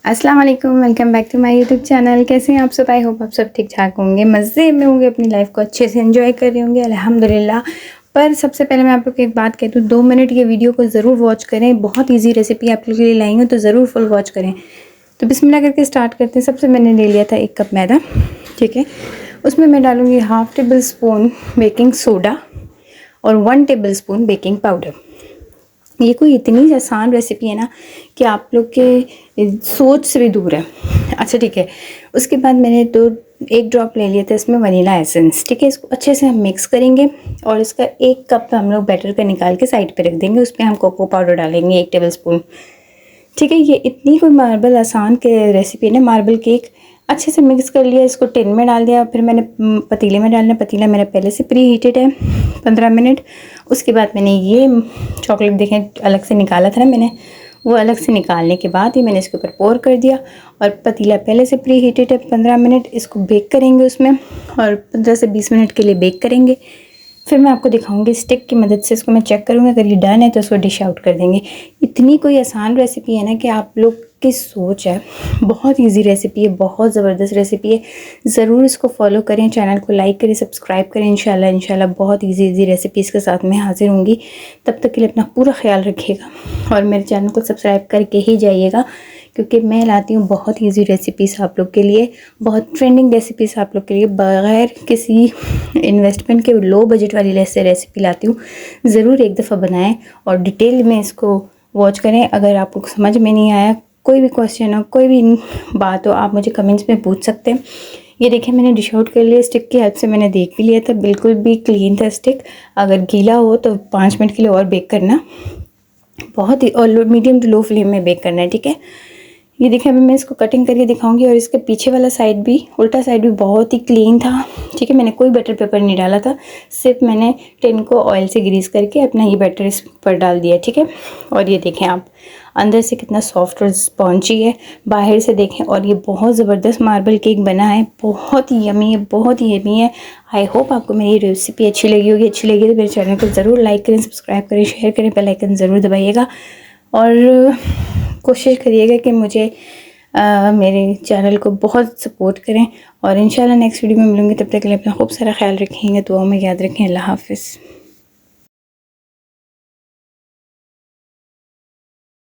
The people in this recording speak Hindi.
अस्सलाम वालेकुम, welcome back to my YouTube channel. कैसे हैं आप सब? आई होप आप सब ठीक ठाक होंगे, मज़े में होंगे, अपनी लाइफ को अच्छे से एंजॉय कर रहे होंगे, अल्हम्दुलिल्लाह। पर सबसे पहले मैं आप लोग को एक बात कहती हूँ, 2 मिनट ये वीडियो को ज़रूर वॉच करें। बहुत ईजी रेसिपी आप लोग के लिए लाई हूँ, तो ज़रूर फुल वॉच करें। तो बिस्मिल्लाह करके स्टार्ट करते हैं। सबसे मैंने ले लिया था 1 कप मैदा, ठीक है। उसमें मैं डालूँगी half table spoon baking soda और 1 टेबल स्पून बेकिंग पाउडर। ये कोई इतनी आसान रेसिपी है ना कि आप लोग के सोच से भी दूर है। अच्छा ठीक है। उसके बाद मैंने तो 1 ड्रॉप ले लिया था इसमें वनीला एसेंस, ठीक है। इसको अच्छे से हम मिक्स करेंगे और इसका 1 कप हम लोग बैटर का निकाल के साइड पे रख देंगे। उस पर हम कोको पाउडर डालेंगे 1 टेबल स्पून, ठीक है। ये इतनी कोई मार्बल आसान के रेसिपी है ना, मार्बल केक। अच्छे से मिक्स कर लिया, इसको टिन में डाल दिया। फिर मैंने पतीले में डालना, पतीला मेरा पहले से प्री हीटेड है 15 मिनट। उसके बाद मैंने ये चॉकलेट देखें अलग से निकाला था ना मैंने, वो अलग से निकालने के बाद ही मैंने इसके ऊपर पोर कर दिया। और पतीला पहले से प्री हीटेड है 15 मिनट। इसको बेक करेंगे उसमें, और 15 से 20 मिनट के लिए बेक करेंगे। फिर मैं आपको दिखाऊंगी स्टिक की मदद से, इसको मैं चेक करूँगी, अगर ये डन है तो इसको डिश आउट कर देंगे। इतनी कोई आसान रेसिपी है ना कि आप लोग की सोच है। बहुत इजी रेसिपी है, बहुत ज़बरदस्त रेसिपी है। ज़रूर इसको फॉलो करें, चैनल को लाइक करें, सब्सक्राइब करें। इंशाल्लाह बहुत इजी रेसिपीज़ के साथ मैं हाजिर होंगी। तब तक के लिए अपना पूरा ख्याल रखिएगा और मेरे चैनल को सब्सक्राइब करके ही जाइएगा, क्योंकि मैं लाती हूँ बहुत इजी रेसिपीज़ आप लोग के लिए, बहुत ट्रेंडिंग रेसिपीज़ आप लोग के लिए, बग़ैर किसी इन्वेस्टमेंट के लो बजट वाली रेसिपी लाती हूँ। ज़रूर एक दफ़ा बनाएं और डिटेल में इसको वॉच करें। अगर आपको समझ में नहीं आया, कोई भी क्वेश्चन हो, कोई भी बात हो, आप मुझे कमेंट्स में पूछ सकते हैं। ये देखिए मैंने डिश आउट कर लिया, स्टिक की हेल्प से मैंने देख भी लिया था, बिल्कुल भी क्लीन था स्टिक। अगर गीला हो तो 5 मिनट के लिए और बेक करना, बहुत ही, और मीडियम टू लो फ्लेम में बेक करना है, ठीक है। ये देखिए अभी मैं इसको कटिंग करके दिखाऊंगी। और इसके पीछे वाला साइड भी, उल्टा साइड भी बहुत ही क्लीन था, ठीक है। मैंने कोई बटर पेपर नहीं डाला था, सिर्फ मैंने टिन को ऑयल से ग्रीस करके अपना ये बैटर इस पर डाल दिया, ठीक है। और ये देखें आप, अंदर से कितना सॉफ्ट और स्पॉन्जी है, बाहर से देखें। और ये बहुत ज़बरदस्त मार्बल केक बना है, बहुत ही यमी है, बहुत ही यमी है। आई होप आपको मेरी रेसिपी अच्छी लगी होगी। अच्छी लगी तो मेरे चैनल को ज़रूर लाइक करें, सब्सक्राइब करें, शेयर करें, बेल आइकन ज़रूर दबाइएगा। और कोशिश करिएगा कि मुझे मेरे चैनल को बहुत सपोर्ट करें। और इंशाल्लाह नेक्स्ट वीडियो में मिलूँगी, तब तक के लिए अपना खूब सारा ख्याल रखेंगे, दुआ में याद रखें। अल्लाह हाफ़िज़।